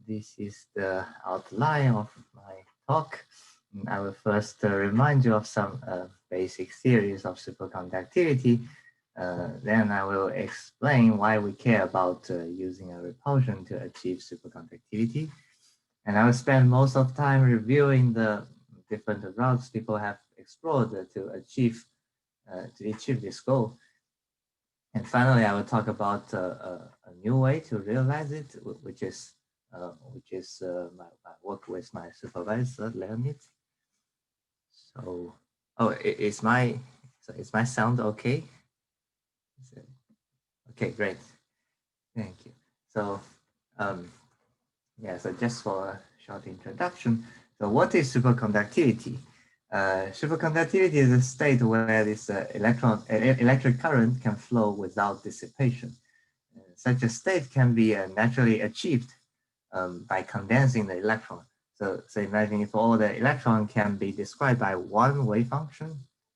this is the outline of my talk. I will first remind you of some basic theories of superconductivity. Then I will explain why we care about using a repulsion to achieve superconductivity. And I will spend most of time reviewing the different routes people have explored to achieve this goal. And finally, I will talk about a new way to realize it, which is my work with my supervisor, Leonid. So, oh, is my sound okay? Okay, great. Thank you. So, yeah, so just for a short introduction. So what is superconductivity? Superconductivity is a state where this electric current can flow without dissipation. Such a state can be naturally achieved by condensing the electron. So imagine if all the electron can be described by one wave function,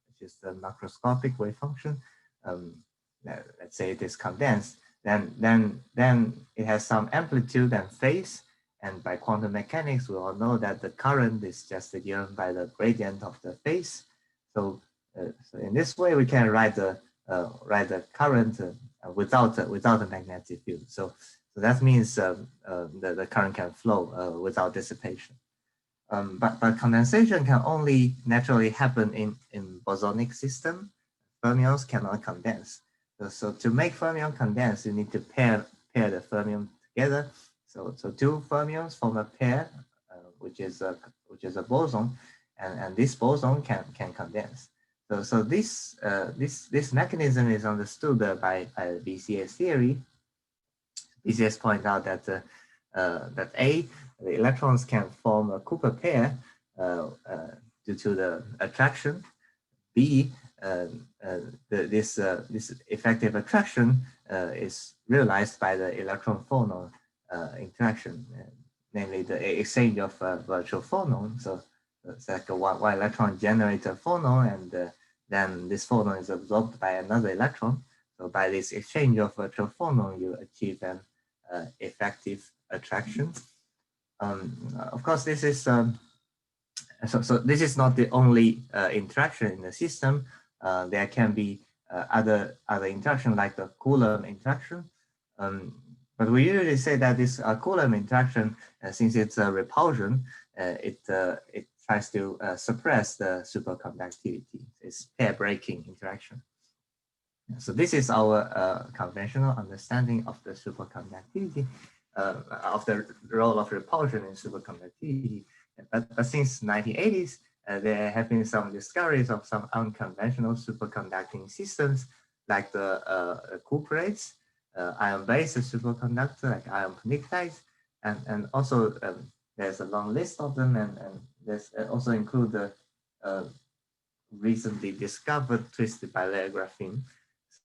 which is the macroscopic wave function. Let's say it is condensed, then it has some amplitude and phase. And by quantum mechanics, we all know that the current is just given by the gradient of the phase. So in this way, we can write the current without a magnetic field. So that means the current can flow without dissipation. But condensation can only naturally happen in bosonic system. Fermions cannot condense. So to make fermion condense, you need to pair the fermion together. So two fermions form a pair, which is a boson, and this boson can condense. So this mechanism is understood by BCS theory. BCS points out that the electrons can form a Cooper pair due to the attraction. B, this effective attraction is realized by the electron-phonon interaction, namely the exchange of virtual phonon. So it's like one electron generates a phonon, and then this phonon is absorbed by another electron. So by this exchange of virtual phonon, you achieve an effective attraction. Of course, this is so this is not the only interaction in the system. There can be other interaction like the Coulomb interaction. But we usually say that this Coulomb interaction, since it's a repulsion, it tries to suppress the superconductivity. It's pair breaking interaction. So this is our conventional understanding of the superconductivity, of the role of repulsion in superconductivity. But since 1980s, there have been some discoveries of some unconventional superconducting systems, like the cuprates, ion-based superconductor, like ion pnictides, and also there's a long list of them, and there's also include the recently discovered twisted bilayer graphene.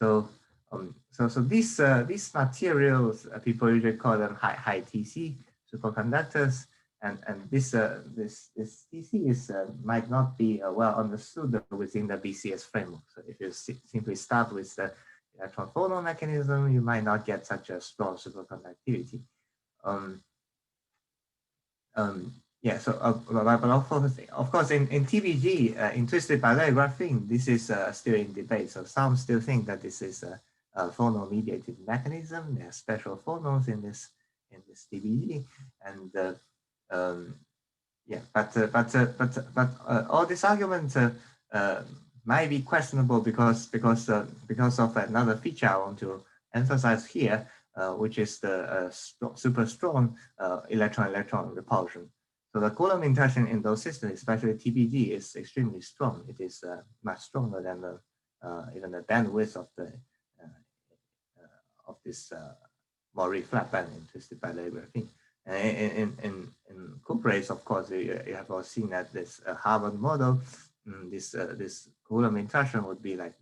So these materials, people usually call them high TC superconductors, and this TC is might not be well understood within the BCS framework. So if you simply start with the electron phonon mechanism, you might not get such a strong superconductivity. Yeah, so but of course in TBG, in twisted bilayer graphene, this is still in debate. So some still think that this is a phonon-mediated mechanism. There are special phonons in this TBG, and yeah, but all these arguments might be questionable because of another feature I want to emphasize here, which is the super strong electron-electron repulsion. So the Coulomb interaction in those systems, especially TBG, is extremely strong. It is much stronger than even the bandwidth of this Maury flat band in twisted bilayer graphene. In cuprates, of course, you have all seen that this Harvard model, this Coulomb interaction would be like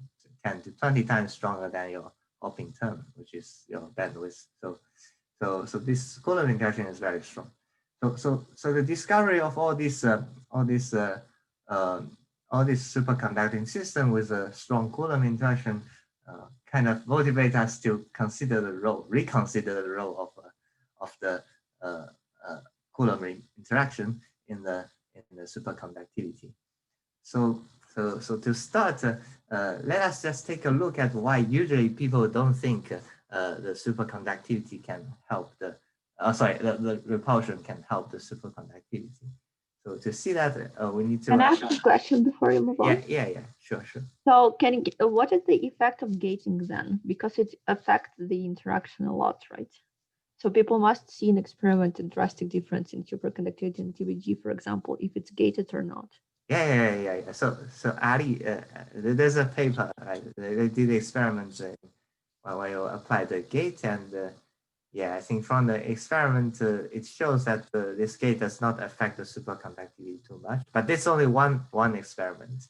10 to 20 times stronger than your hopping term, which is your bandwidth. So this Coulomb interaction is very strong. So the discovery of all this superconducting system with a strong Coulomb interaction kind of motivate us to reconsider the role of the Coulomb interaction in the superconductivity. So to start, let us just take a look at why usually people don't think the superconductivity can help the the repulsion can help the superconductivity. So to see that, we need to. Can I ask a question before you move on? Yeah, sure. So what is the effect of gating then? Because it affects the interaction a lot, right? So people must see an experiment a drastic difference in superconductivity and TBG, for example, if it's gated or not. Yeah. So Ali, there's a paper, right? They did experiments where you apply the gate, and yeah, I think from the experiment, it shows that this gate does not affect the superconductivity too much. But this only one experiment.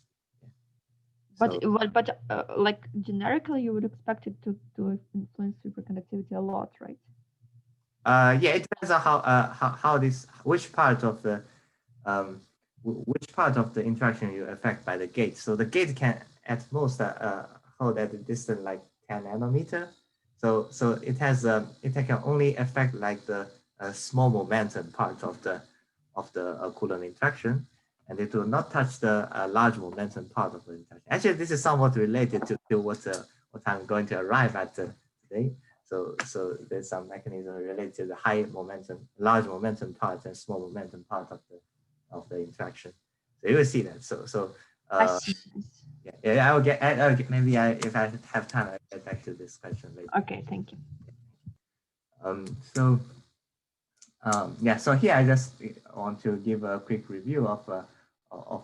But like generically, you would expect it to influence superconductivity a lot, right? Yeah, it depends on how which part of the interaction you affect by the gate. So the gate can at most hold at a distance like 10 nanometer. So it can only affect like the small momentum part of the Coulomb interaction, and it will not touch the large momentum part of the interaction. Actually, this is somewhat related to what I'm going to arrive at today. So there's some mechanism related to the high momentum, large momentum part and small momentum part of the interaction. So you will see that. I see. Yeah, I'll get maybe if I have time, I'll get back to this question later. Okay, thank you. Yeah, so here I just want to give a quick review of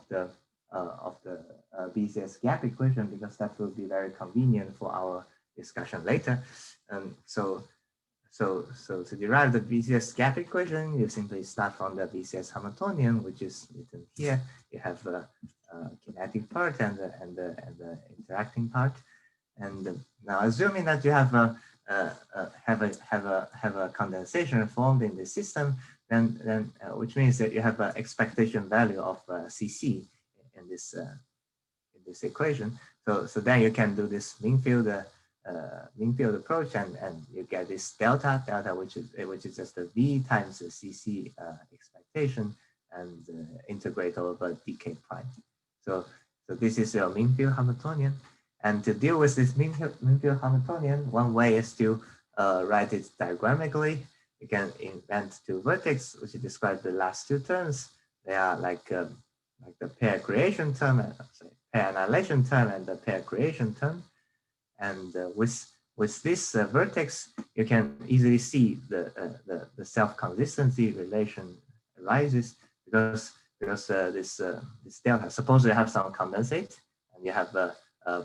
the BCS gap equation, because that will be very convenient for our discussion later. So to derive the BCS gap equation, you simply start from the BCS Hamiltonian, which is written here. You have the kinetic part and the interacting part. And now, assuming that you have a condensation formed in the system, then which means that you have an expectation value of CC in this equation. So then you can do this mean field approach, and you get this delta, which is just the V times the CC expectation, and integrate over dk prime. So this is your mean field Hamiltonian. And to deal with this mean field Hamiltonian, one way is to write it diagrammically. You can invent two vertices, which describe the last two terms. They are like the pair creation term, pair annihilation term, and the pair creation term. And with this vertex, you can easily see the self-consistency relation arises, because this delta. Suppose you have some condensate, and you have a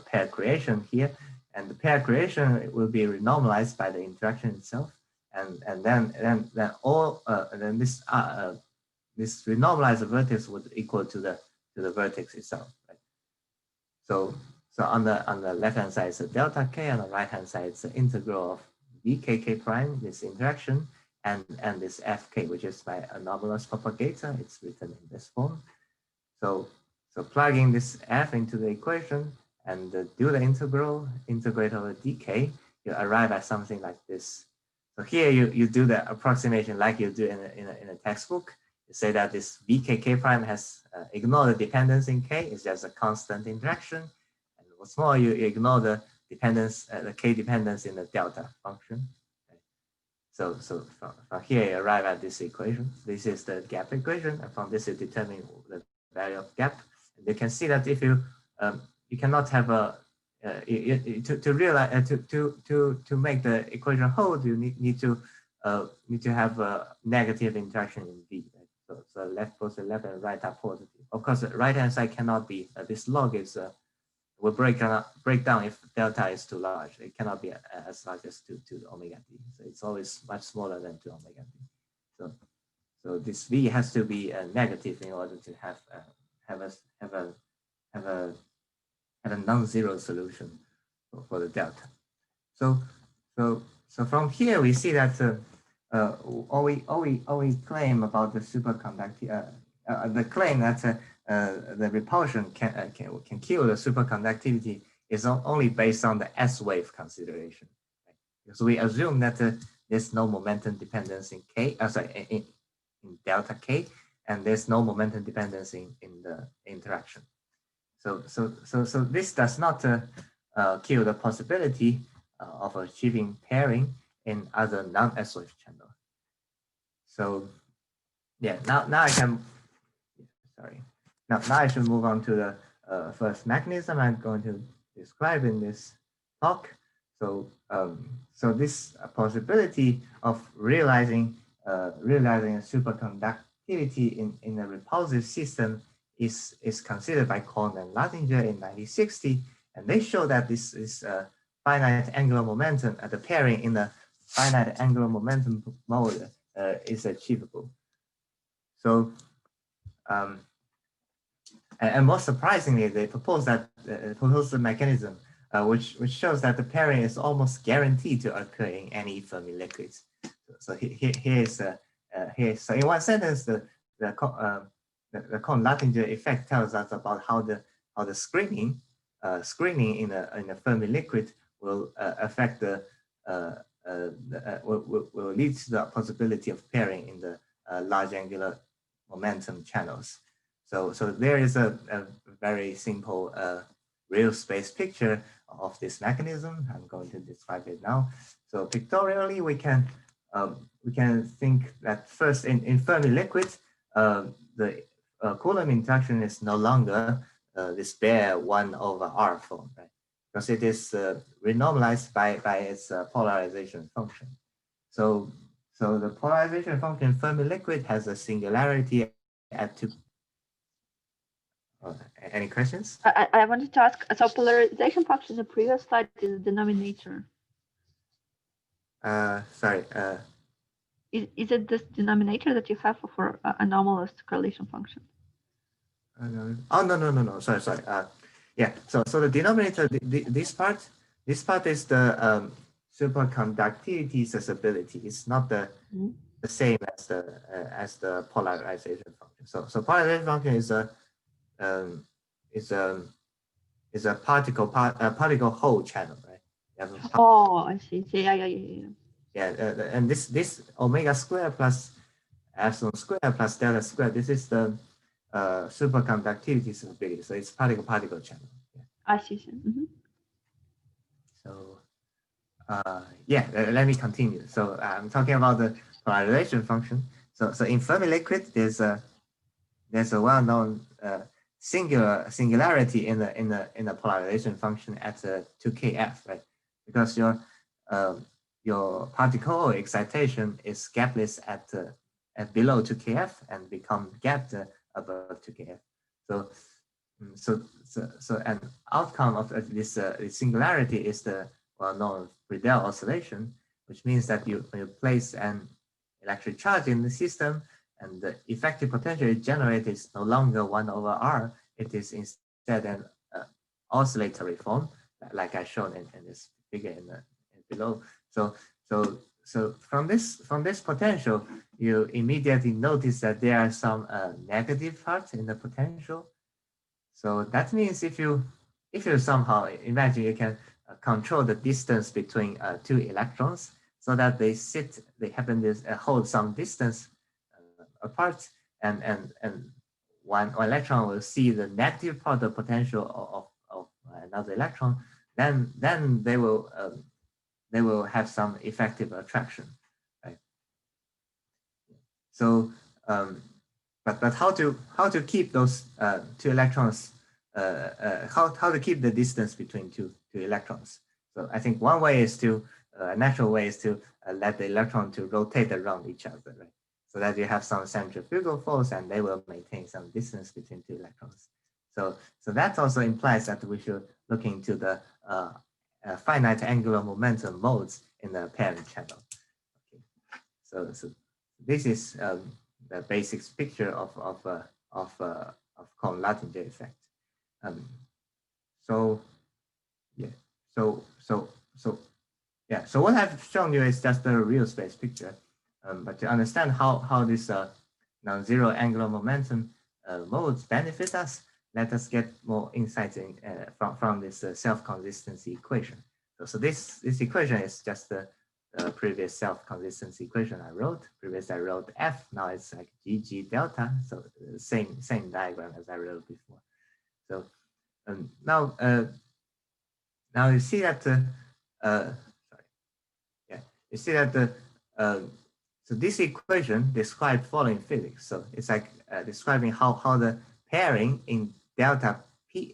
pair creation here, and the pair creation will be renormalized by the interaction itself, and then this renormalized vertex would equal to the vertex itself, right? So on the left hand side is a delta k, on the right hand side it's the integral of vkk prime, this interaction, and this fk, which is my anomalous propagator. It's written in this form. So plugging this f into the equation and do the integrate over dk, you arrive at something like this. So here you do the approximation like you do in a textbook. You say that this vkk prime has ignore the dependence in k, it's just a constant interaction. And what's more, you ignore the dependence, the k dependence in the delta function. Okay. So from here you arrive at this equation. This is the gap equation, and from this you determine the value of gap. And you can see that if you cannot have a to realize to make the equation hold, you need to have a negative interaction in V. Right? So both the left and right are positive. Of course, the right hand side cannot be. This log is will break down if delta is too large. It cannot be as large as 2 omega d. So it's always much smaller than 2 omega d. So this V has to be negative in order to have a non-zero solution for the delta. So from here we see that all we claim about the superconductivity, the claim that the repulsion can kill the superconductivity is only based on the S wave consideration. Right? Because we assume that there's no momentum dependence in K, in delta k, and there's no momentum dependence in the interaction. So this does not kill the possibility of achieving pairing in other non-SOF channels. So yeah, now I can, sorry, now I should move on to the first mechanism I'm going to describe in this talk. So so this possibility of realizing a superconductivity in a repulsive system is considered by Kohn and Luttinger in 1960, and they show that this is a finite angular momentum at the pairing in the finite angular momentum mode is achievable. So and most surprisingly, they propose that a mechanism which shows that the pairing is almost guaranteed to occur in any Fermi liquids. So so in one sentence, the kohn-luttinger effect tells us about how the screening in a Fermi liquid will affect will lead to the possibility of pairing in the large angular momentum channels. So there is a very simple real space picture of this mechanism. I'm going to describe it now. So pictorially, we can think that first in Fermi liquids, the Coulomb interaction is no longer this bare 1/r form, right? Because it is renormalized by its polarization function. So the polarization function in Fermi liquid has a singularity at 2. Any questions? I wanted to ask, so polarization function in the previous slide is the denominator. Sorry. Is it this denominator that you have for anomalous correlation function? Oh, no. Sorry. Yeah. So the denominator, this part is the superconductivity accessibility. It's not the same as the polarization function. So polarization function is a particle hole channel, right? Oh, I see. Yeah. Yeah, and this omega square plus epsilon square plus delta square, this is the superconductivity stability. So it's particle channel. Yeah. I see. So yeah, let me continue. So I'm talking about the polarization function. So in Fermi liquid, there's a well-known singularity in the polarization function at 2kF, right? Because your particle excitation is gapless at below 2kF and become gapped above 2kF. So an outcome of this singularity is the well-known Friedel oscillation, which means that when you place an electric charge in the system and the effective potential it generates is no longer 1/r, it is instead an oscillatory form, like I shown in this figure in below. So from this potential, you immediately notice that there are some negative parts in the potential. So that means if you somehow imagine you can control the distance between two electrons so that they happen to hold some distance apart, and one electron will see the negative part of the potential of another electron, then they will have some effective attraction, right? So but how to keep those two electrons, how to keep the distance between two electrons? So I think one way is to a natural way is to let the electron to rotate around each other, right? So that you have some centrifugal force and they will maintain some distance between two electrons. So that also implies that we should look into the finite angular momentum modes in the parent channel. Okay. So this is the basic picture of kohn-luttinger effect. So what I've shown you is just the real space picture. But to understand how this non-zero angular momentum modes benefit us, let us get more insights from this self-consistency equation. So this equation is just the previous self-consistency equation I wrote. Previously I wrote F, now it's like GG delta. So same diagram as I wrote before. So now you see that you see that so this equation describes following physics. So it's like describing how the pairing in delta p,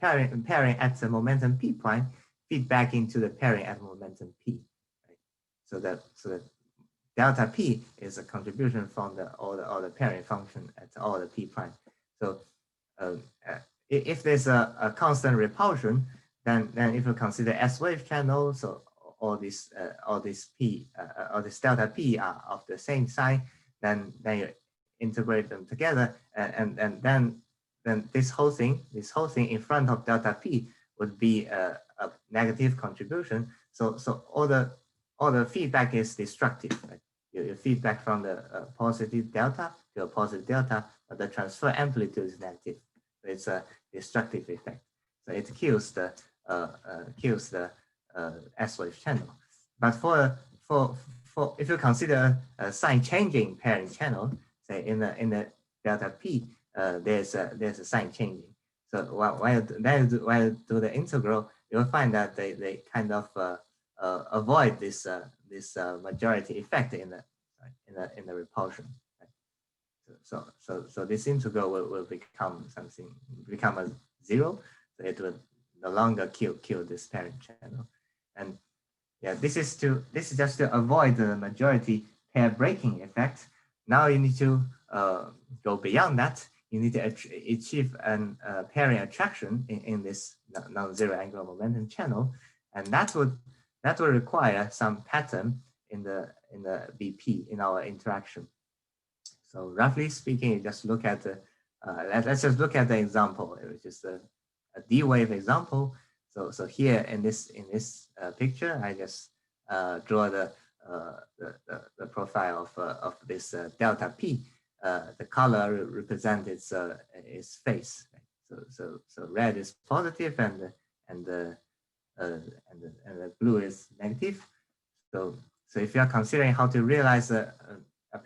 pairing at the momentum p prime feed back into the pairing at momentum p. Right? So that delta p is a contribution from all the pairing function at all the p prime. So if there's a constant repulsion, then if you consider S wave channel, so all this delta p are of the same sign, then you integrate them together, and then this whole thing in front of delta p would be a negative contribution. So all the feedback is destructive. Right? You feedback from the positive delta to a positive delta, but the transfer amplitude is negative. So it's a destructive effect. So it kills the S wave channel. But for if you consider a sign changing pairing channel, say in the delta p, there's a sign changing. So while you do the integral, you'll find that they kind of avoid this majority effect in the repulsion. So this integral will become a zero. So it will no longer kill this pairing channel. And yeah, this is just to avoid the majority pair breaking effect. Now you need to go beyond that. You need to achieve an pairing attraction in this non-zero angular momentum channel, and that would require some pattern in the BP in our interaction. So roughly speaking, you just look at the let's just look at the example. It was just a D wave example. So here in this picture, I just draw the profile of this delta P. The color represents its phase. Right? So red is positive and the blue is negative. So if you are considering how to realize a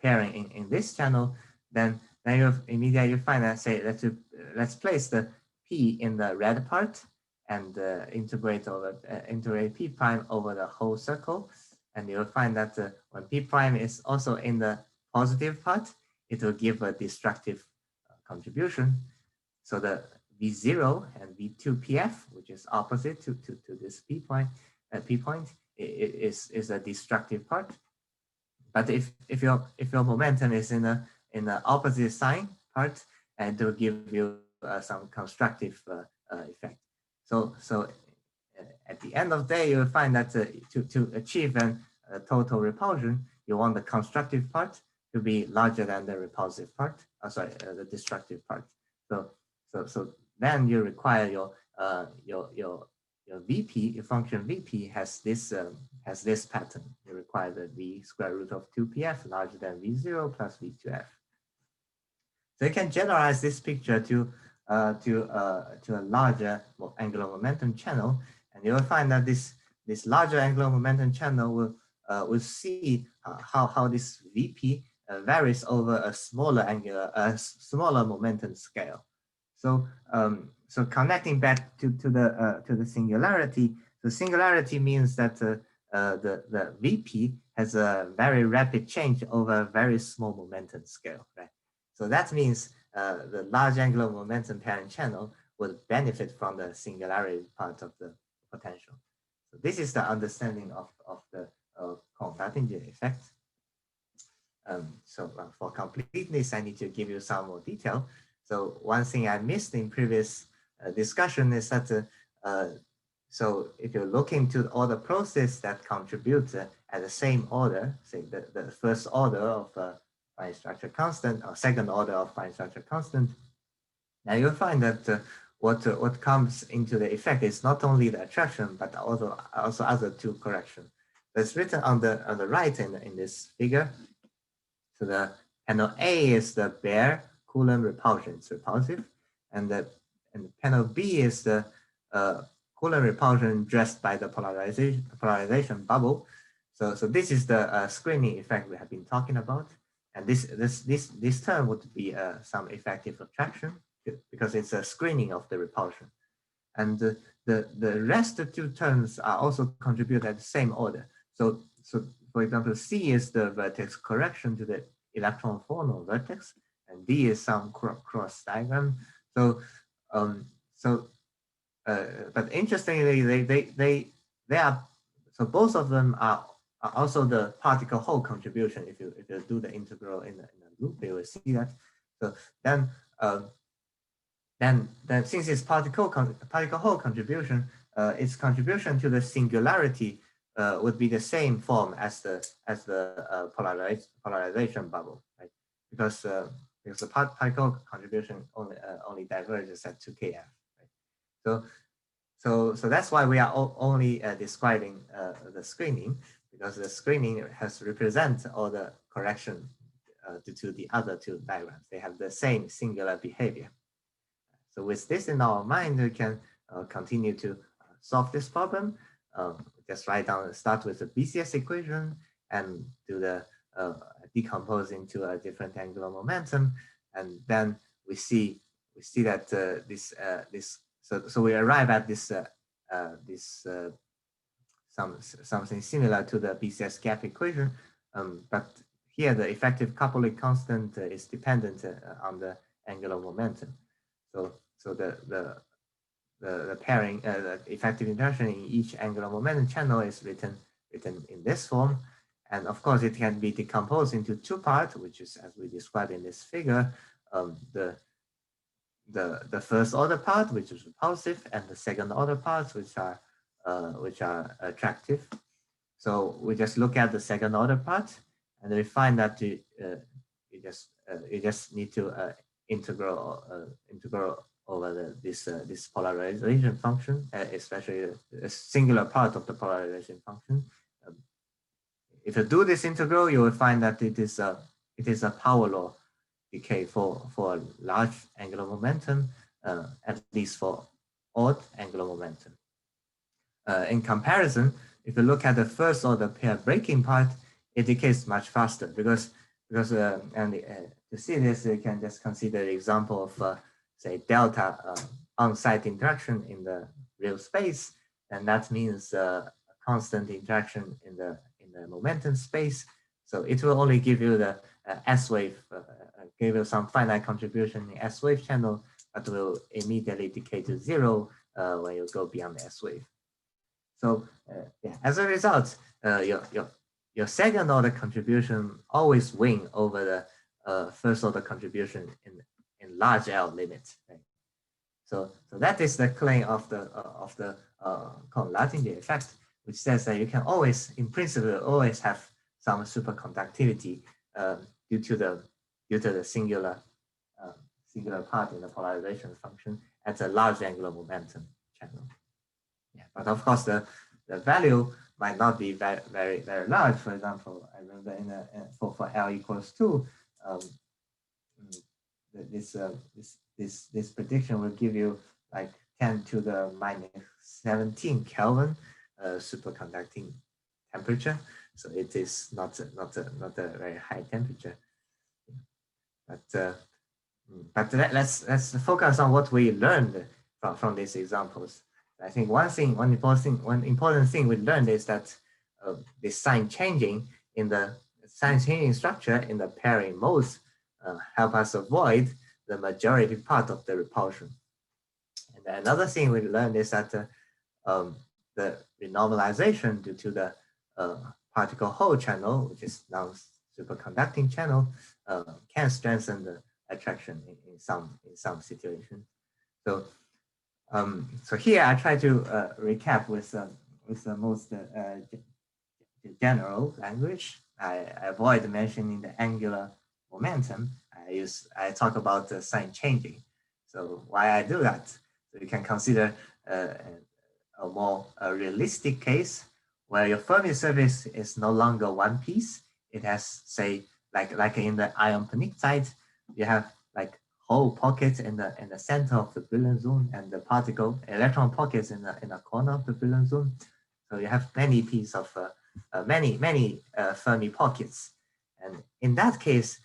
pairing in this channel, then you immediately find that, say, let's place the P in the red part and integrate P prime over the whole circle, and you'll find that when P prime is also in the positive part, it will give a destructive contribution. So the V0 and V2 PF, which is opposite to this P point, is a destructive part. But if your momentum is in the opposite sign part, and it will give you some constructive effect. So at the end of the day, you'll find that to achieve a total repulsion, you want the constructive part to be larger than the repulsive part. The destructive part. So then you require your VP, your function VP has this pattern. You require the V square root of 2PF larger than V0 plus V2F. So you can generalize this picture to a larger angular momentum channel, and you will find that this larger angular momentum channel will see how this VP varies over a smaller momentum scale. So so connecting back to the singularity, the singularity means that the VP has a very rapid change over a very small momentum scale, right? So that means the large angular momentum pairing channel will benefit from the singularity part of the potential. So this is the understanding of the kohn-luttinger effect. So for completeness, I need to give you some more detail. So one thing I missed in previous discussion is that so if you look into all the processes that contribute at the same order, say the first order of fine structure constant or second order of fine structure constant, now you'll find that what comes into the effect is not only the attraction but also other two corrections. That's written on the right in this figure. So the panel A is the bare Coulomb repulsion, it's repulsive, and the panel B is the Coulomb repulsion dressed by the polarization bubble. So this is the screening effect we have been talking about. And this term would be some effective attraction because it's a screening of the repulsion. And the rest of two terms are also contributed at the same order. So for example, C is the vertex correction to the electron phonon vertex, and D is some cross diagram. So but interestingly, they are, so both of them are also the particle Hall contribution. If you do the integral in the loop, you will see that. So then since it's particle Hall contribution, its contribution to the singularity would be the same form as the polarization bubble, right? Because the particle contribution only diverges at 2kF. Right? So that's why we are only describing the screening, because the screening has represent all the correction to the other two diagrams. They have the same singular behavior. So with this in our mind, we can continue to solve this problem. Just start with the BCS equation and do the decompose into a different angular momentum, and then we see that so we arrive at something similar to the BCS gap equation, but here the effective coupling constant is dependent on the angular momentum. So the pairing, the effective interaction in each angular momentum channel is written in this form. And of course, it can be decomposed into two parts, which is, as we described in this figure, the first order part, which is repulsive, and the second order parts, which are attractive. So we just look at the second order part, and we find that you just need to integral over this polarization function, especially a singular part of the polarization function. If you do this integral, you will find that it is a power law decay for a large angular momentum, at least for odd angular momentum. In comparison, if you look at the first order pair breaking part, it decays much faster because to see this, you can just consider the example of say delta on-site interaction in the real space, and that means a constant interaction in the momentum space. So it will only give you the S wave, give you some finite contribution in S wave channel, but will immediately decay to zero when you go beyond the S wave. So yeah, as a result, your second order contribution always win over the first order contribution in large L limits. Right? So that is the claim of the kohn-luttinger effect, which says that you can always, in principle, always have some superconductivity due to the singular part in the polarization function at a large angular momentum channel. Yeah, but of course the value might not be very large. For example, I remember for L equals 2, this prediction will give you like 10 to the minus 17 Kelvin superconducting temperature. So it is not a very high temperature. But let's focus on what we learned from these examples. I think one important thing we learned is that the sign changing structure in the pairing modes help us avoid the majority part of the repulsion. And another thing we learned is that the renormalization due to the particle Hall channel, which is now superconducting channel, can strengthen the attraction in some situations. So so here I try to recap with the most general language. I avoid mentioning the angular momentum. I talk about the sign changing. So why I do that? So you can consider a more realistic case where your Fermi surface is no longer one piece. It has, say, like in the ion peniktide, you have like whole pockets in the center of the Brillouin zone and the electron pockets in the corner of the Brillouin zone. So you have many pieces of many Fermi pockets. And in that case,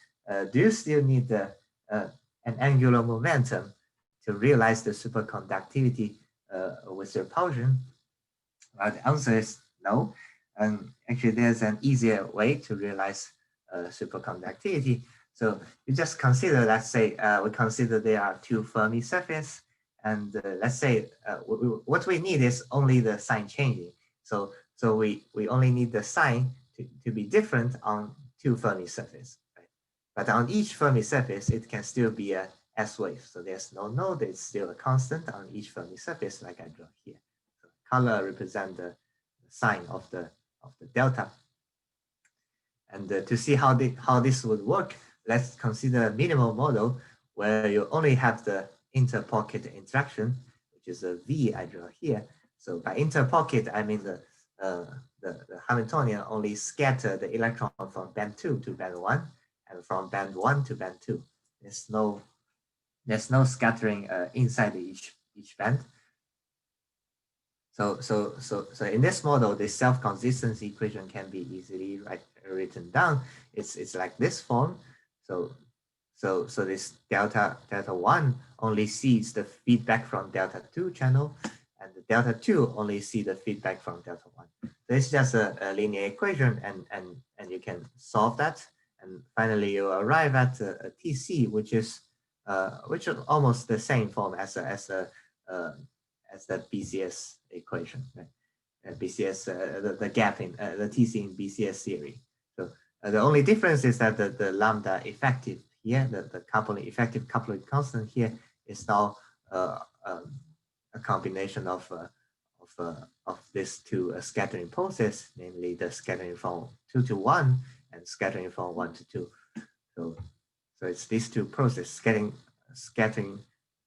do you still need an angular momentum to realize the superconductivity with repulsion? Well, the answer is no. And actually, there's an easier way to realize superconductivity. So you just consider, let's say, we consider there are two Fermi surfaces, and let's say what we need is only the sign changing. So we only need the sign to be different on two Fermi surfaces. Right? But on each Fermi surface, it can still be a S wave. So there's no node, it's still a constant on each Fermi surface, like I draw here. So color represent the sign of the delta. And to see how this would work, let's consider a minimal model where you only have the inter-pocket interaction, which is a V I draw here. So by inter-pocket, I mean the Hamiltonian only scatter the electron from band 2 to band 1 and from band 1 to band 2. There's no scattering inside each band. So in this model, the self-consistency equation can be easily written down. It's like this form. So this delta 1 only sees the feedback from delta 2 channel, and the delta 2 only see the feedback from delta 1. So it's just a linear equation, and you can solve that, and finally you arrive at a TC, which is almost the same form as the BCS equation, right? BCS, the gap in the TC in BCS theory. So the only difference is that the lambda effective here, the effective coupling constant here, is now a combination of these two scattering pulses, namely the scattering from 2 to 1 and scattering from 1 to 2. So it's these two processes, scattering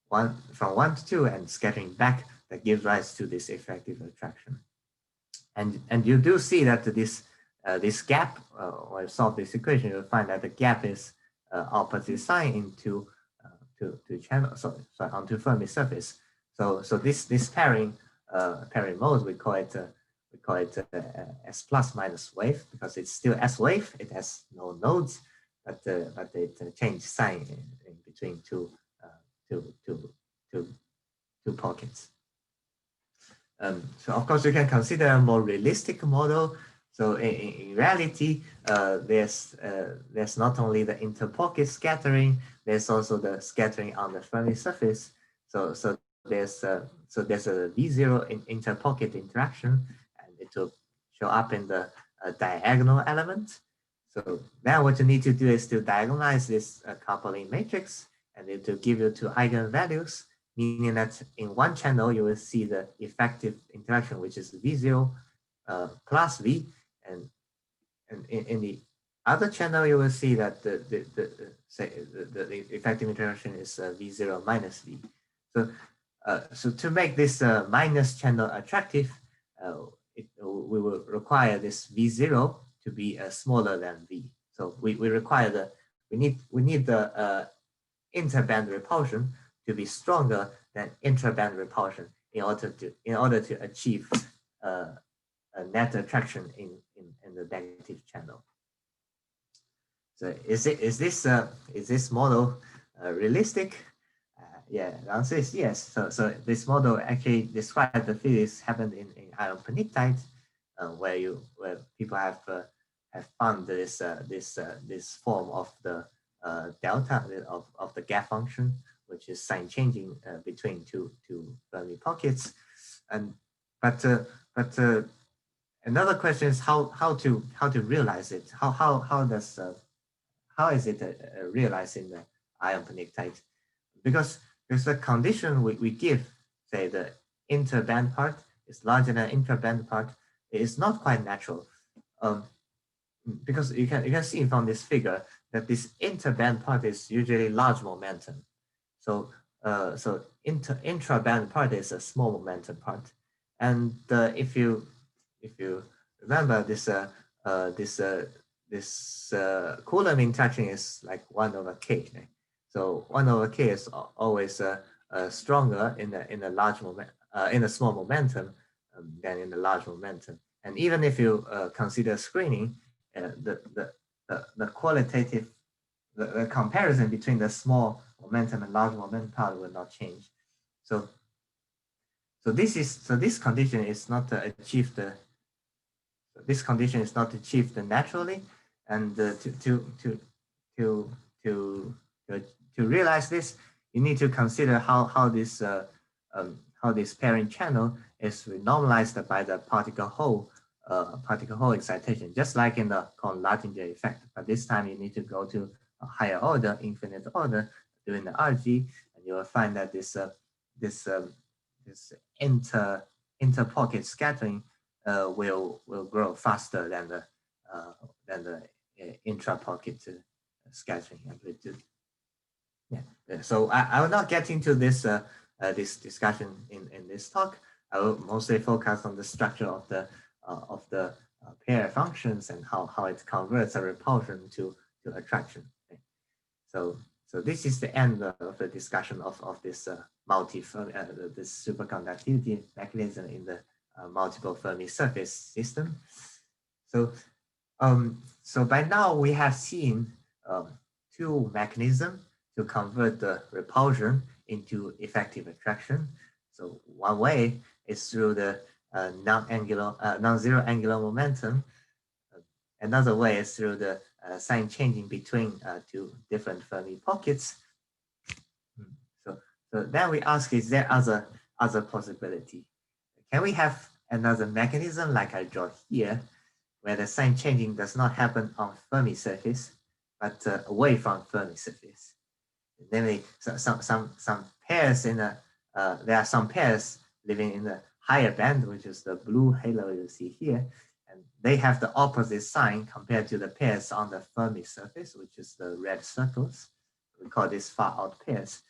from 1 to 2 and scattering back, that gives rise to this effective attraction. And you do see that this gap, when you solve this equation, you'll find that the gap is opposite sign into to channel, onto Fermi surface. So this pairing mode, we call it S plus minus wave, because it's still S wave. It has no nodes, but it changed sign in between two pockets. So of course you can consider a more realistic model. So in reality, there's not only the inter-pocket scattering, there's also the scattering on the Fermi surface. So there's a V0 inter-pocket interaction, and it will show up in the diagonal element. So now what you need to do is to diagonalize this coupling matrix, and it will give you two eigenvalues, meaning that in one channel you will see the effective interaction, which is V0 plus V, and in the other channel you will see that the effective interaction is V0 minus V. So to make this minus channel attractive, we will require this V0 to be smaller than V. So we need the interband repulsion to be stronger than intraband repulsion in order to achieve a net attraction in the negative channel. So is this model realistic? Yeah, the answer is yes. So this model actually describes the physics happened in iron pnictide, where people have found this form of the delta of the gap function, which is sign changing between two Fermi pockets. But another question is how to realize it. How is it realized in the iron pnictide? Because the condition we give, say the interband part is larger than intraband part, is not quite natural. Because you can see from this figure that this interband part is usually large momentum. So intraband part is a small momentum part. And if you remember this Coulomb interaction is like 1/k. Right? So 1/k is always stronger in a large moment in a small momentum than in a large momentum. And even if you consider screening, the qualitative, the comparison between the small momentum and large momentum part will not change. So this condition is not achieved. This condition is not achieved naturally, and to realize this, you need to consider how this pairing channel is normalized by the particle hole excitation, just like in the kohn-luttinger effect. But this time you need to go to a higher order, infinite order, doing the RG, and you will find that this inter-pocket scattering will grow faster than the intra-pocket scattering amplitude. Yeah. So I will not get into this this discussion in this talk. I will mostly focus on the structure of the pair functions and how it converts a repulsion to attraction. Okay. So this is the end of the discussion of this this superconductivity mechanism in the multiple Fermi surface system. So so by now we have seen two mechanisms to convert the repulsion into effective attraction. So one way is through the non-zero angular momentum. Another way is through the sign changing between two different Fermi pockets. So then we ask, is there other possibility? Can we have another mechanism like I draw here, where the sign changing does not happen on Fermi surface, but away from Fermi surface? Namely, some pairs in a there are some pairs living in the higher band, which is the blue halo you see here, and they have the opposite sign compared to the pairs on the Fermi surface, which is the red circles. We call this far out pairs.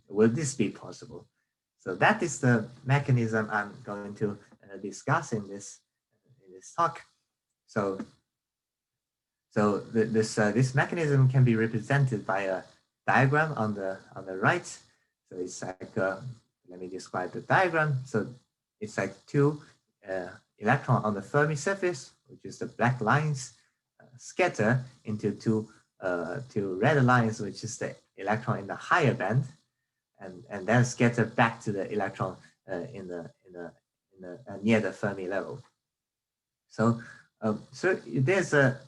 Will this be possible? So that is the mechanism I'm going to discuss in this talk. So this mechanism can be represented by a diagram on the right. So it's like let me describe the diagram. So it's like two electrons on the Fermi surface, which is the black lines, scatter into two red lines, which is the electron in the higher band, and then scatter back to the electron near the Fermi level. So so there's a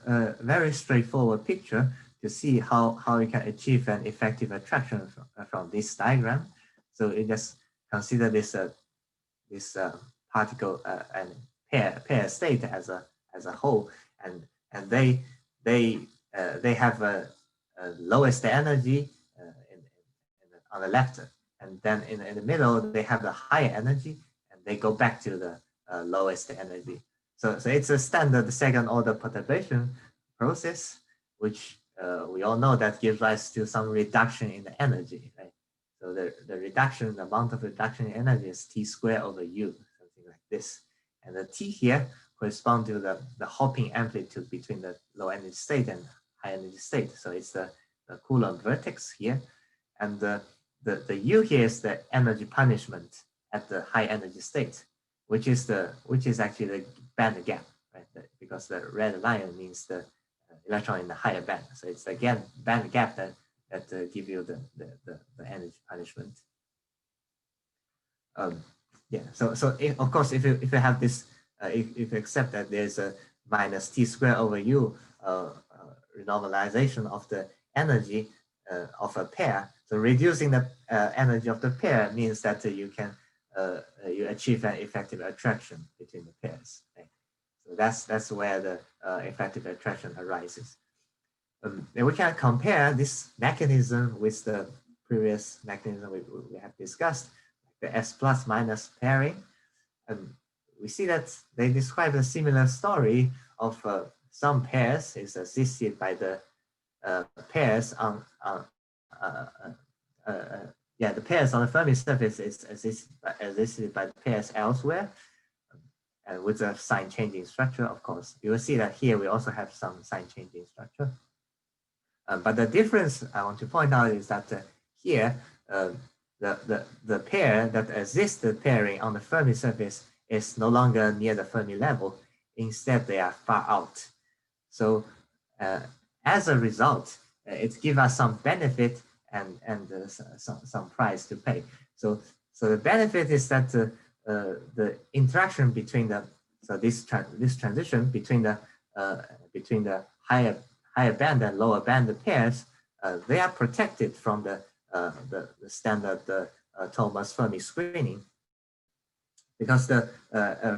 very straightforward picture to see how you can achieve an effective attraction from this diagram. So you just consider this particle and pair state as a whole, and they have a lowest energy on the left, and then in the middle they have the higher energy, and they go back to the lowest energy. So it's a standard second order perturbation process, which we all know that gives rise to some reduction in the energy, right? So the amount of reduction in energy is T squared over U, something like this. And the T here correspond to the hopping amplitude between the low energy state and high energy state. So it's the Coulomb vertex here. And the U here is the energy punishment at the high energy state, which is actually the band gap, right? Because the red line means the electron in the higher band. So it's again band gap that give you the energy punishment. Yeah. So if, of course, if you have this, if you accept that there's a minus T squared over U renormalization of the energy of a pair, so reducing the energy of the pair means that you can you achieve an effective attraction between the pairs. Right? So that's where the effective attraction arises. And we can compare this mechanism with the previous mechanism we have discussed, the S plus minus pairing. And we see that they describe a similar story of some pairs is assisted by the pairs on the pairs on the Fermi surface is assisted by the pairs elsewhere, and with a sign changing structure. Of course, you will see that here we also have some sign changing structure. But the difference I want to point out is that here the pair that assists the pairing on the Fermi surface is no longer near the Fermi level. Instead, they are far out. So as a result, it gives us some benefit and some price to pay. So the benefit is that the interaction between the this transition between the higher band and lower band pairs, they are protected from the standard Thomas Fermi screening, because the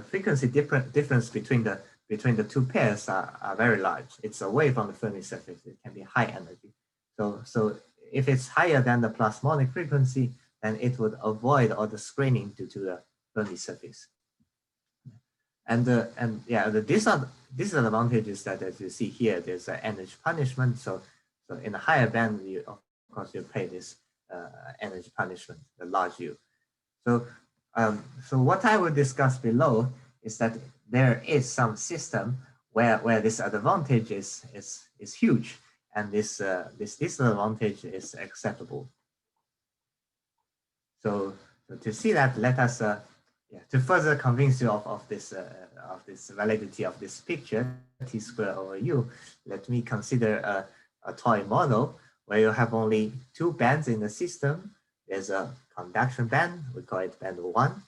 frequency difference between the two pairs are very large. It's away from the Fermi surface. It can be high energy. So if it's higher than the plasmonic frequency, then it would avoid all the screening due to the Fermi surface. And yeah, the disadvantage is that, as you see here, there's an energy punishment. So in the higher band, of course you pay this energy punishment, the large U. So what I will discuss below is that there is some system where this advantage is huge, and this disadvantage is acceptable. So to see that, let us to further convince you of this validity of this picture, T squared over U, let me consider a toy model where you have only two bands in the system. There's a conduction band, we call it band 1,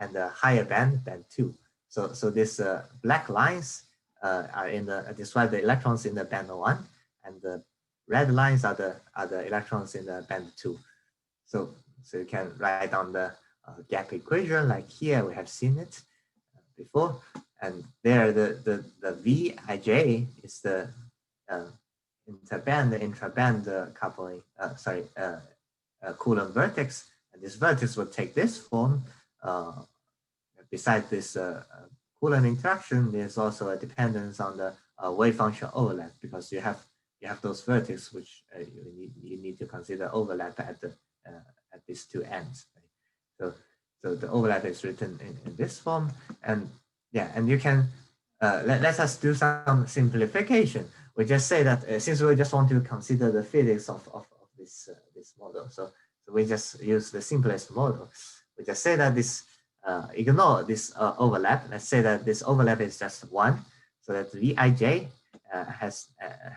and a higher band, band 2. So these black lines are describe the electrons in the band 1, and the red lines are the electrons in the band 2. So you can write down the gap equation, like here we have seen it before, and there the Vij is the intraband coupling, Coulomb vertex, and this vertex will take this form. Besides this Coulomb interaction, there's also a dependence on the wave function overlap, because you have those vertices which you need to consider overlap at these two ends. Right? So the overlap is written in this form, and yeah, and you can let us do some simplification. We just say that since we just want to consider the physics of this model, so we just use the simplest model. We just say that this ignore this overlap. Let's say that this overlap is just 1, so that Vij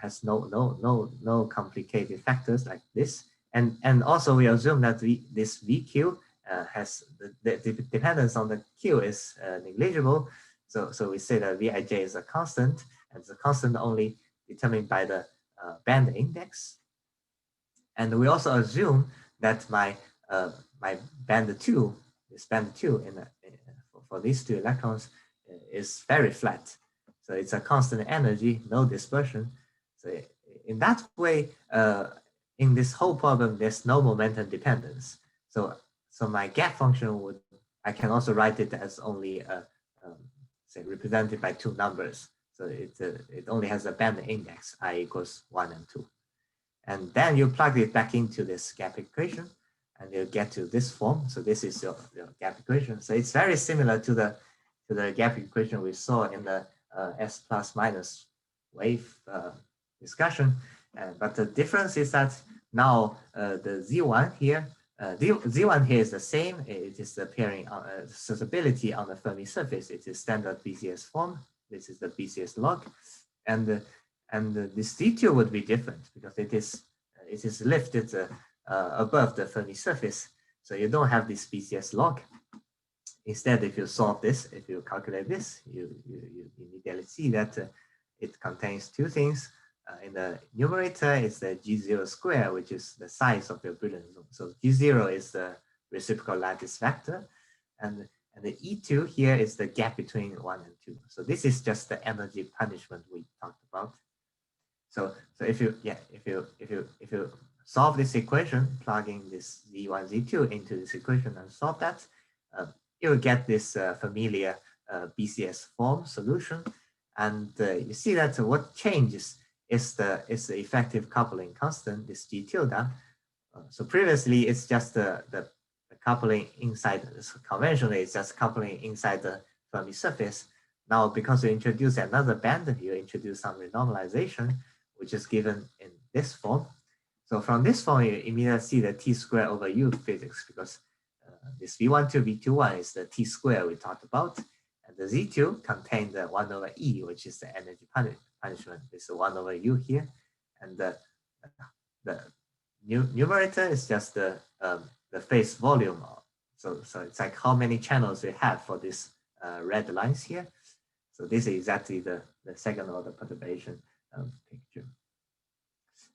has no complicated factors like this, and also we assume that this Vq has the dependence on the Q is negligible. So we say that Vij is a constant, and it's a constant only determined by the band index. And we also assume that my band 2, this band 2 for these two electrons is very flat. So it's a constant energy, no dispersion. So in that way, in this whole problem, there's no momentum dependence. So my gap function I can also write it as only say represented by two numbers. So it only has a band index, I equals 1 and 2. And then you plug it back into this gap equation, and you get to this form. So this is your gap equation. So it's very similar to the gap equation we saw in the S plus minus wave discussion. But the difference is that now the Z1 here, Z1 here is the same. It is the pairing susceptibility on the Fermi surface. It is standard BCS form. This is the BCS log, and this Z2 would be different because it is lifted above the Fermi surface. So you don't have this BCS log. Instead, if you solve this, if you calculate this, you immediately see that it contains two things. In the numerator, it's the G0 square, which is the size of your Brillouin zone. So G0 is the reciprocal lattice vector, and the E2 here is the gap between 1 and 2. So this is just the energy punishment we talked about. So if you solve this equation, plugging this Z1, Z2 into this equation and solve that, you will get this familiar BCS form solution. And you see that what changes is the effective coupling constant, this G tilde. So previously it's just the coupling inside, conventionally it's just coupling inside the Fermi surface. Now, because you introduce another band, you introduce some renormalization, which is given in this form. So from this form, you immediately see the T squared over U physics, because this V12, V21 is the T square we talked about. And the Z2 contains the 1 over E, which is the energy punishment. It's 1 over U here. And the numerator is just the phase volume. So it's like how many channels we have for this red lines here. So this is exactly the second order perturbation picture.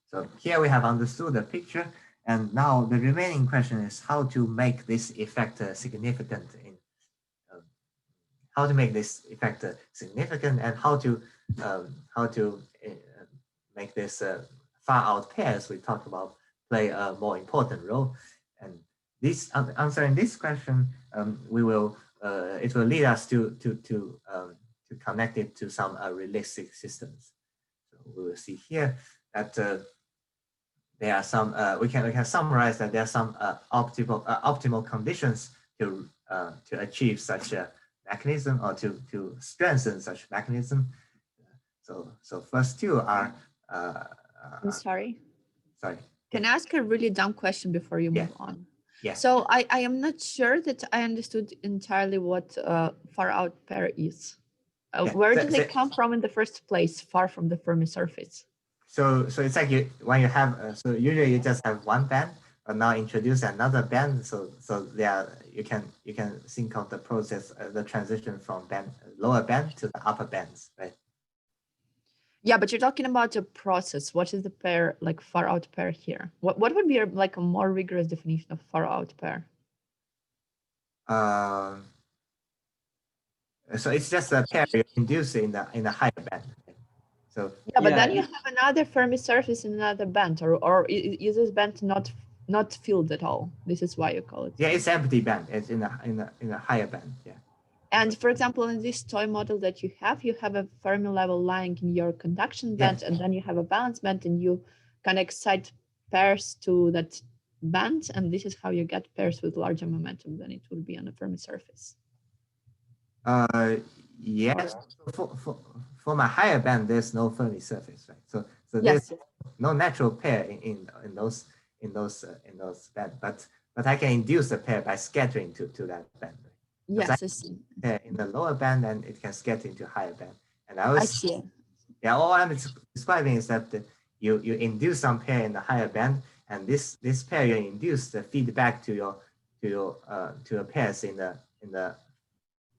So here we have understood the picture. And now the remaining question is how to make this effect significant in how to make this effect significant and how to make this far out pairs we talked about play a more important role. And this answering this question, we will it will lead us to connect it to some realistic systems. So we will see here that there are some we can summarize that there are some optimal conditions to achieve such a mechanism or to strengthen such mechanism. So first two are. I'm sorry. Sorry. Can I ask a really dumb question before you move on? Yeah. So I am not sure that I understood entirely what far out pair is. Where did they come from in the first place, far from the Fermi surface? So it's like when you have so usually you just have one band, but now introduce another band. So there you can think of the process, the transition from lower band to the upper bands, right? Yeah, but you're talking about a process. What is the pair, like far out pair here? What would be like a more rigorous definition of far out pair? So it's just a pair you induce in the higher band. So yeah, but then you have another Fermi surface in another band, or is this band not filled at all? This is why you call it. Yeah, it's empty band. It's in a higher band. Yeah. And for example, in this toy model that you have a Fermi level lying in your conduction band, and then you have a valence band, and you can excite pairs to that band, and this is how you get pairs with larger momentum than it would be on a Fermi surface. Yes. For my higher band, there's no Fermi surface, right? So yes. There's no natural pair in those bands, but I can induce a pair by scattering to that band. Right? Yes, I see. In the lower band, and it can scatter into higher band. And I see. Yeah, all I'm describing is that you induce some pair in the higher band, and this pair you induce the feedback to your pairs in the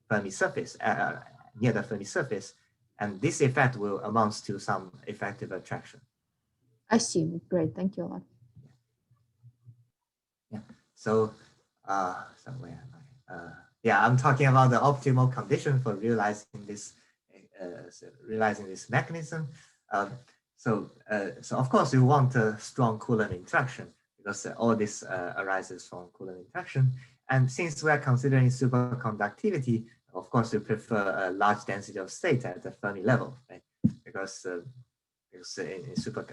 Fermi surface, near the Fermi surface, and this effect will amount to some effective attraction. I see. Great, thank you a lot. Yeah. So where am I? Yeah, I'm talking about the optimal condition for realizing this mechanism. So of course you want a strong Coulomb interaction because all this arises from Coulomb interaction. And since we are considering superconductivity, of course we prefer a large density of state at the Fermi level, right? Because in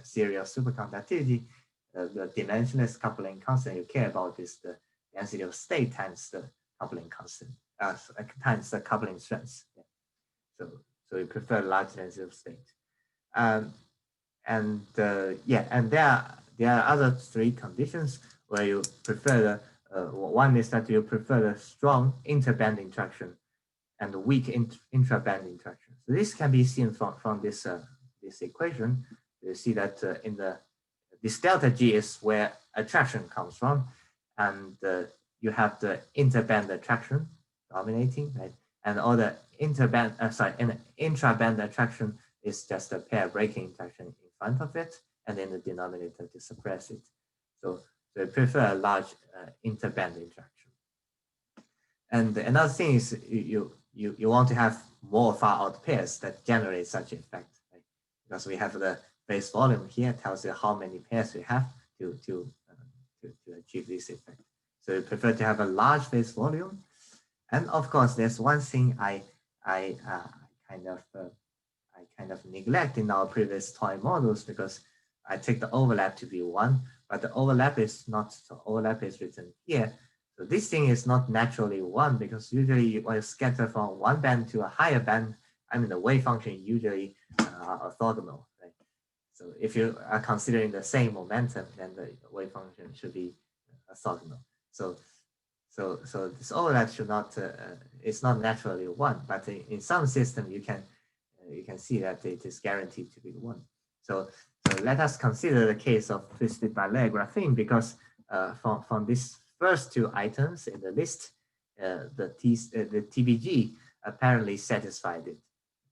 theory of superconductivity, the dimensionless coupling constant you care about is the density of state times the coupling constant, times the coupling strength. Yeah. So we prefer large density of state. And there are other three conditions where you prefer one is that you prefer the strong interband interaction and the weak intraband interaction. So this can be seen from this equation. You see that this delta G is where attraction comes from, and you have the interband attraction dominating, right? And all the intraband attraction is just a pair breaking interaction in front of it, and then the denominator to suppress it. So we prefer a large interband interaction. And another thing is you want to have more far out pairs that generate such effect, right? Because we have the base volume here tells you how many pairs we have to achieve this effect. So we prefer to have a large base volume. And of course, there's one thing I kind of neglect in our previous toy models because I take the overlap to be 1, but the overlap is not, so overlap is written here. So this thing is not naturally 1 because usually when you scatter from one band to a higher band, I mean the wave function usually are orthogonal, right? So if you are considering the same momentum, then the wave function should be orthogonal. So So this overlap should not it's not naturally one, but in some system you can see that it is guaranteed to be one. So let us consider the case of twisted bilayer graphene, because from these first two items in the list, the TBG apparently satisfied it,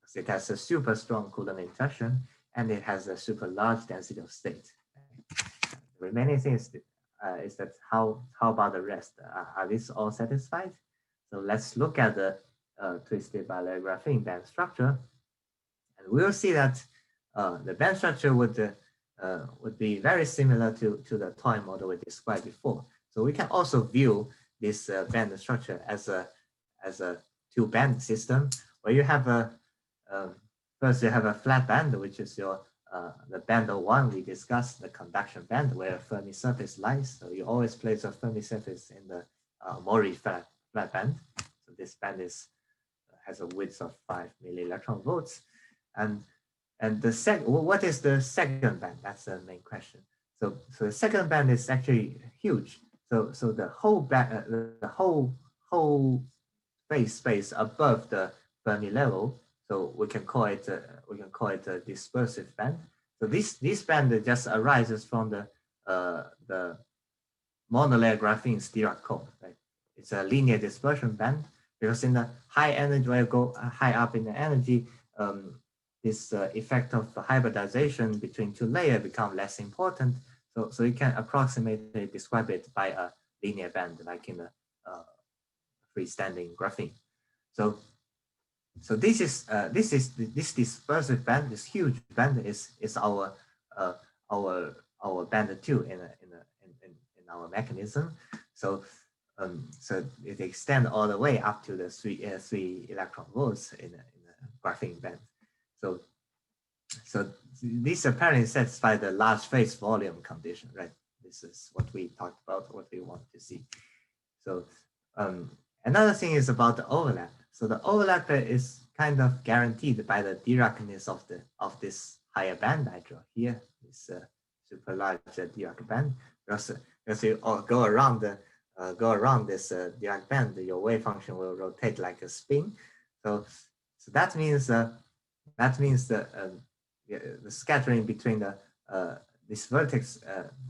because it has a super strong Coulomb interaction and it has a super large density of state. The remaining things is that how about the rest? Are these all satisfied? So let's look at the twisted bilayer graphene band structure, and we'll see that the band structure would be very similar to the toy model we described before. So we can also view this band structure as a two-band system, where you have first you have a flat band, which is your the band 01 we discussed, the conduction band, where a Fermi surface lies. So you always place a Fermi surface in the Mori flat band. So this band has a width of 5 millielectron volts, and what is the second band? That's the main question. So the second band is actually huge. So the whole band, the whole phase space above the Fermi level. So we can call it a dispersive band. So this band just arises from the monolayer graphene's Dirac cone. Right? It's a linear dispersion band, because in the high energy, where you go high up in the energy, this effect of hybridization between two layers become less important. So you can approximately describe it by a linear band, like in the freestanding graphene. So this dispersive band, this huge band is our band 2 in our mechanism. So it extends all the way up to the 3 electron volts in a graphene band. So this apparently satisfies the large phase volume condition, right? This is what we talked about, what we want to see. So another thing is about the overlap. So the overlap is kind of guaranteed by the Diracness of this higher band I draw here, this super large Dirac band. Because you go around this Dirac band, your wave function will rotate like a spin. So that means the scattering between this vertex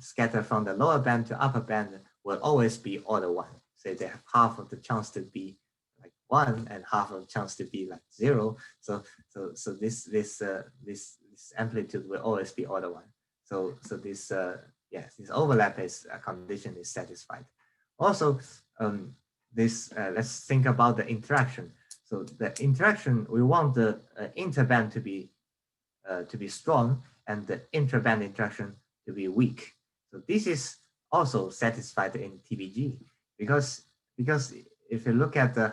scatter from the lower band to upper band will always be order 1. So they have half of the chance to be like 1 and half of the chance to be like 0. So this amplitude will always be order 1. So this overlap condition is satisfied. Also, let's think about the interaction. So the interaction, we want the interband to be strong and the intraband interaction to be weak. So this is also satisfied in TBG, because if you look at the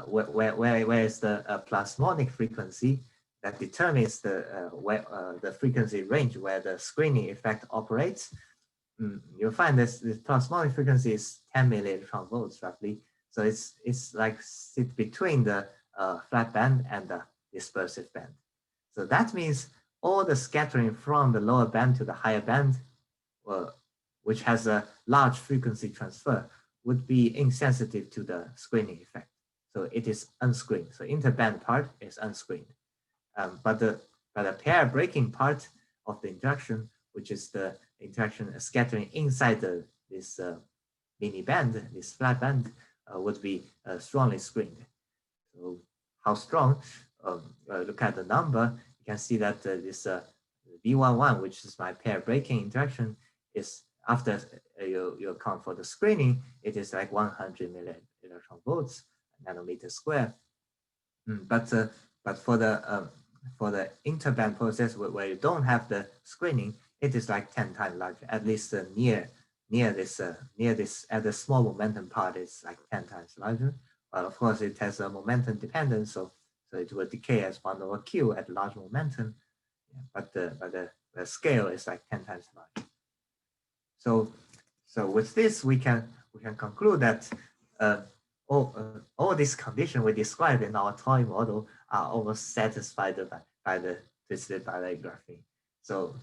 where is the plasmonic frequency that determines the frequency range where the screening effect operates, you'll find this plasmonic frequency is 10 millielectron volts roughly. So it's like sit between the flat band and the dispersive band. So that means all the scattering from the lower band to the higher band, which has a large frequency transfer, would be insensitive to the screening effect. So it is unscreened. So interband part is unscreened. But the pair breaking part of the interaction, which is the interaction scattering inside this mini band, this flat band, would be strongly screened. So how strong? Look at the number. You can see that this B11, which is my pair breaking interaction, is after you account for the screening, it is like 100 millielectron volts nanometer square. But for the interband process where you don't have the screening, it is like 10 times larger. At least near this at the small momentum part is like 10 times larger. But of course, it has a momentum dependence, so it will decay as 1 over Q at large momentum. Yeah, but the scale is like 10 times larger. So with this, we can conclude that all these conditions we described in our toy model are almost satisfied by the twisted bilayer graphene. So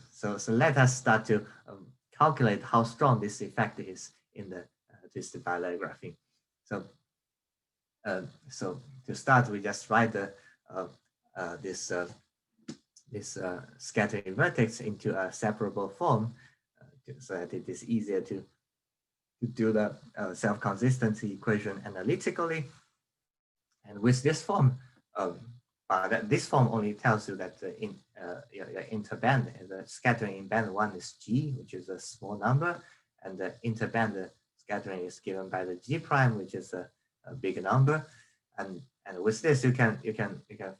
let us start to calculate how strong this effect is in the twisted bilayer graphene. So so to start, we just write this scattering vertex into a separable form, so that it is easier to do the self-consistency equation analytically. And with this form, this form only tells you that the your interband, the scattering in band 1 is G, which is a small number, and the interband scattering is given by the G prime, which is a big number. And with this, you can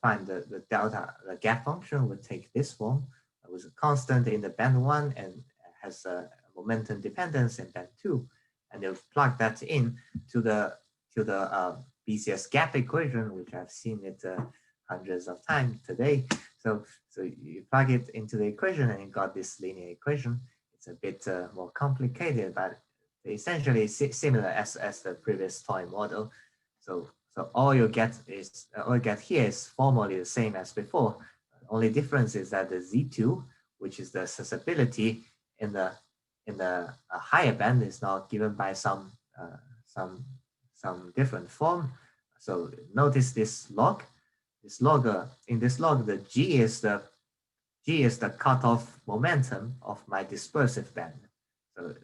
find the delta, the gap function would take this form with a constant in the band 1 and has a momentum dependence in band 2, and you plug that in to the BCS gap equation, which I've seen it hundreds of times today. So you plug it into the equation and you got this linear equation. It's a bit more complicated, but essentially similar as the previous toy model. So all you get here is formally the same as before. The only difference is that the Z2, which is the susceptibility in the higher band, is now given by some different form. So notice this log. In this log, the G is the cutoff momentum of my dispersive band.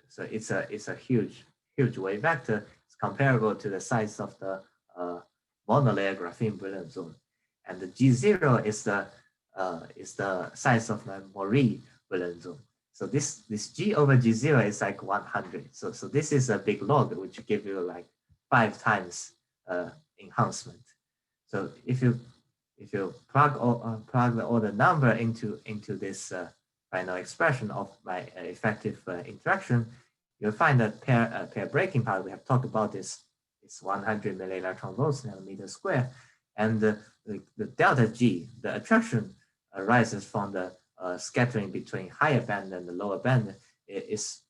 So it's a huge wave vector. It's comparable to the size of the monolayer graphene brilliant zone, and the G0 is the size of my Mori brilliant zone. So this G over G0 is like 100. So this is a big log, which give you like 5 times enhancement. So if you plug all the number into this final expression of my effective interaction, you'll find that pair breaking power. We have talked about this. It's 100 millielectron volts nanometer square, and the delta G, the attraction, arises from the scattering between higher band and the lower band is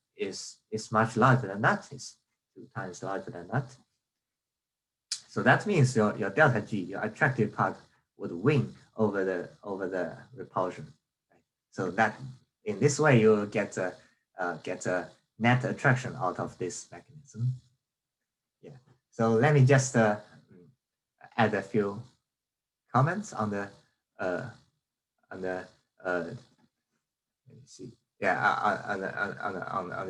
much larger than that. It's 2 times larger than that. So that means your delta G, your attractive part, would win over the repulsion. Right? So that in this way you will get a net attraction out of this mechanism. Yeah. So let me just add a few comments on the let me see. Yeah, on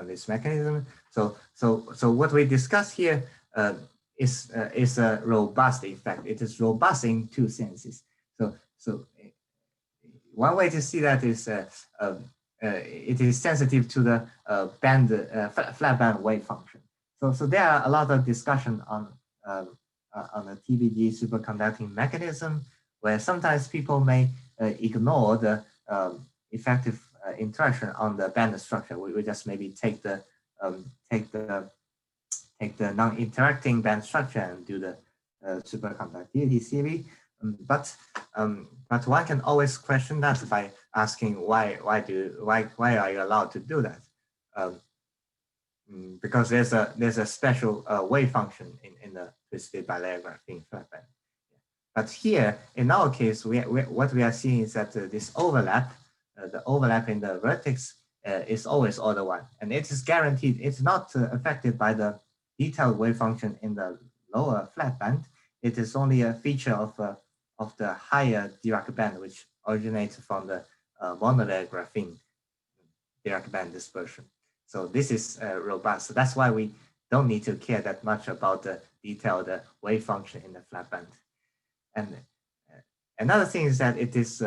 this mechanism. So what we discuss here is a robust effect. It is robust in 2 senses. So one way to see that is it is sensitive to the flat band wave function. So there are a lot of discussion on the TBG superconducting mechanism, where sometimes people may ignore the effective interaction on the band structure. We just maybe take the non-interacting band structure and do the superconductivity theory. But one can always question that by asking why are you allowed to do that? Because there's a special wave function in the twisted bilayer graphene flat band. But here, in our case, what we are seeing is that this overlap, the overlap in the vertex is always order 1, and it is guaranteed. It's not affected by the detailed wave function in the lower flat band. It is only a feature of the higher Dirac band, which originates from the monolayer graphene Dirac band dispersion. So this is robust. So that's why we don't need to care that much about the detailed wave function in the flat band. And another thing is that it is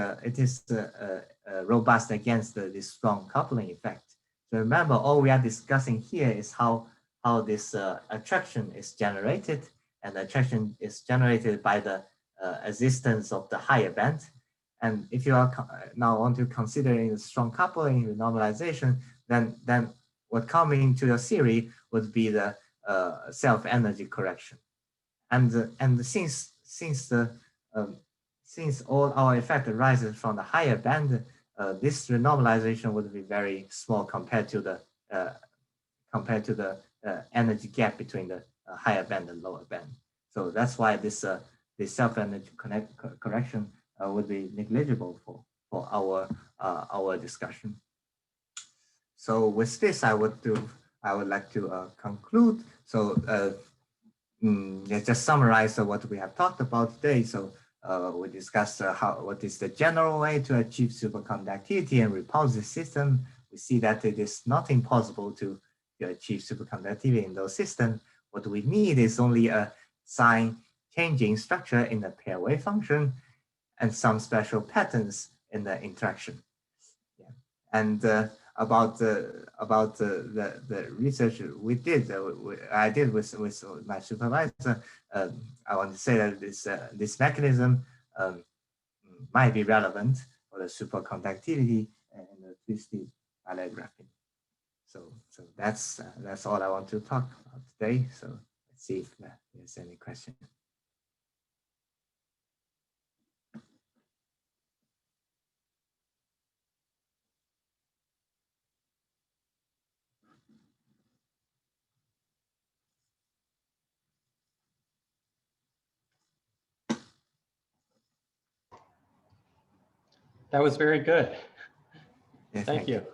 robust against this strong coupling effect. So remember, all we are discussing here is how this attraction is generated, and the attraction is generated by the existence of the higher band. And if you are now want to consider the strong coupling, the normalization, then what coming into your theory would be the self-energy correction. And since all our effect arises from the higher band, this renormalization would be very small compared to the energy gap between the higher band and lower band. So that's why this self-energy correction would be negligible for our discussion. So with this, I would like to conclude. let's just summarize what we have talked about today. So we discussed what is the general way to achieve superconductivity and repulsive system. We see that it is not impossible to achieve superconductivity in those systems. What we need is only a sign changing structure in the pair wave function and some special patterns in the interaction. Yeah. And about the research we did, I did with my supervisor, I want to say that this mechanism might be relevant for the superconductivity and the twisted Ballet graphene. So that's all I want to talk about today. So let's see if there's any question. That was very good. Yeah, Thank you.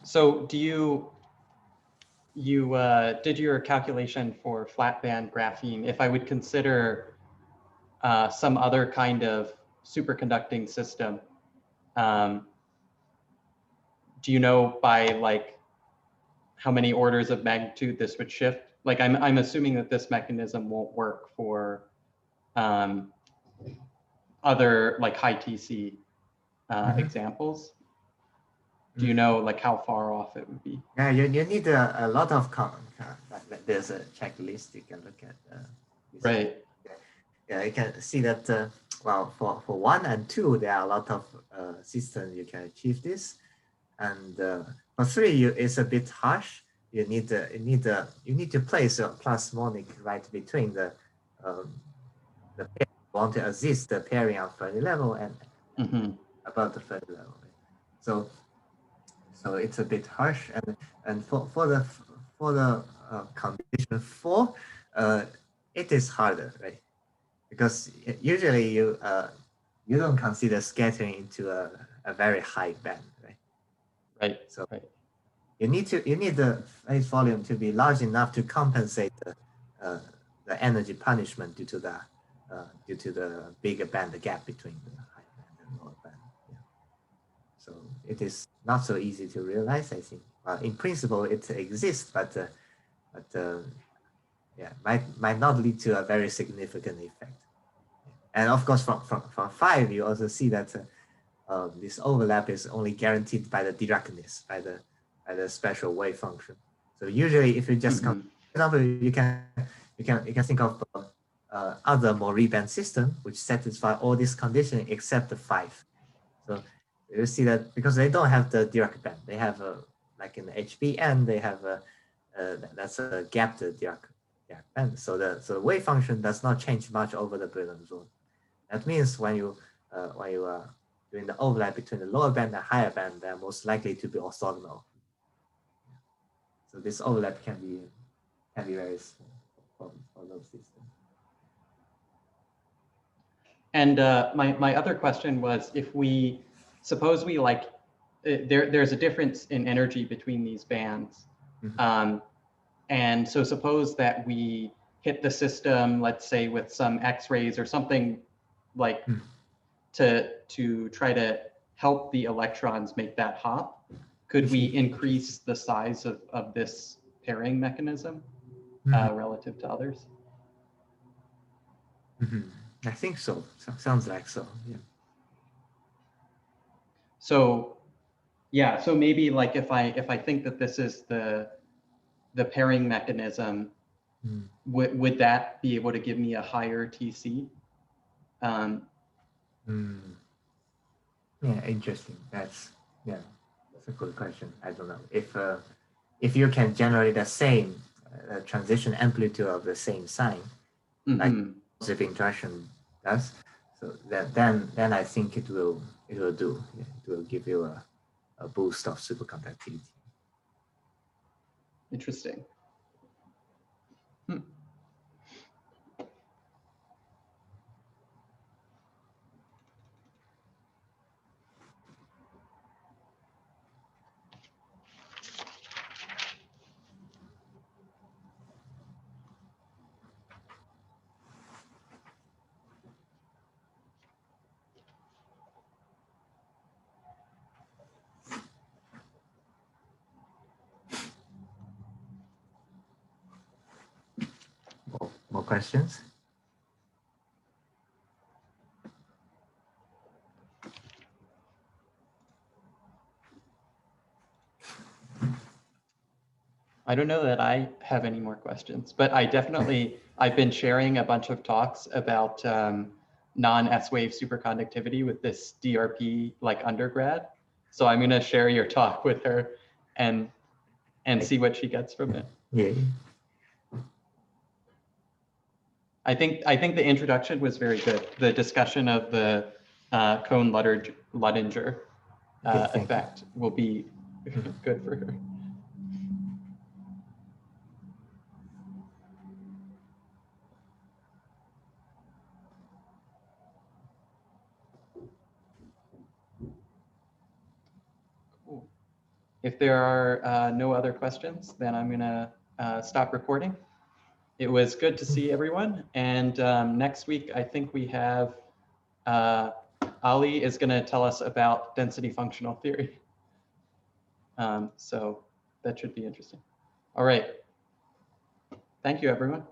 So do you did your calculation for flat band graphene? If I would consider some other kind of superconducting system, do you know by like how many orders of magnitude this would shift? Like I'm assuming that this mechanism won't work for other like high TC examples. Do you know like how far off it would be? Yeah, you need a lot of there's a checklist you can look at. Right. Yeah, you can see that. Well, for 1 and 2, there are a lot of systems you can achieve this, and for 3, it's a bit harsh. You need to place a plus monic right between the pair you want to assist the pairing on Fermi level and above the Fermi level. So it's a bit harsh, and for the condition 4, it is harder, right? Because usually you don't consider scattering into a very high band, right? Right. So right. you need the phase volume to be large enough to compensate the energy punishment due to the bigger band gap between the high band and lower band. Yeah. So it is not so easy to realize, I think. Well, in principle, it exists, but yeah, might not lead to a very significant effect. And of course, from 5, you also see that this overlap is only guaranteed by the directness, by the special wave function. So usually, if you just for example, you can think of other more reband system which satisfy all these conditions except the 5. So you see that because they don't have the Dirac band, they have like in the HBN, they have that's a gapped Dirac band. So the wave function does not change much over the Brillouin zone. That means when you are doing the overlap between the lower band and higher band, they're most likely to be orthogonal. So this overlap can be very small for those systems. And my other question was, if we suppose we like there's a difference in energy between these bands, and so suppose that we hit the system, let's say with some X-rays or something like to try to help the electrons make that hop. Could we increase the size of this pairing mechanism relative to others? I think so. Sounds like so. Yeah. So, yeah. So maybe like if I think that this is the pairing mechanism, would that be able to give me a higher TC? Yeah, interesting. That's a good question. I don't know if you can generate the same transition amplitude of the same sign, like positive interaction does. So then I think it will do. It will give you a boost of superconductivity. Interesting. Hmm. More questions? I don't know that I have any more questions, but I've been sharing a bunch of talks about non-S-wave superconductivity with this DRP like undergrad. So I'm gonna share your talk with her and see what she gets from it. Yeah. I think the introduction was very good. The discussion of the kohn-luttinger effect will be good for her. Cool. If there are no other questions, then I'm gonna stop recording. It was good to see everyone. And next week, I think we have Ali is going to tell us about density functional theory. So that should be interesting. All right. Thank you, everyone.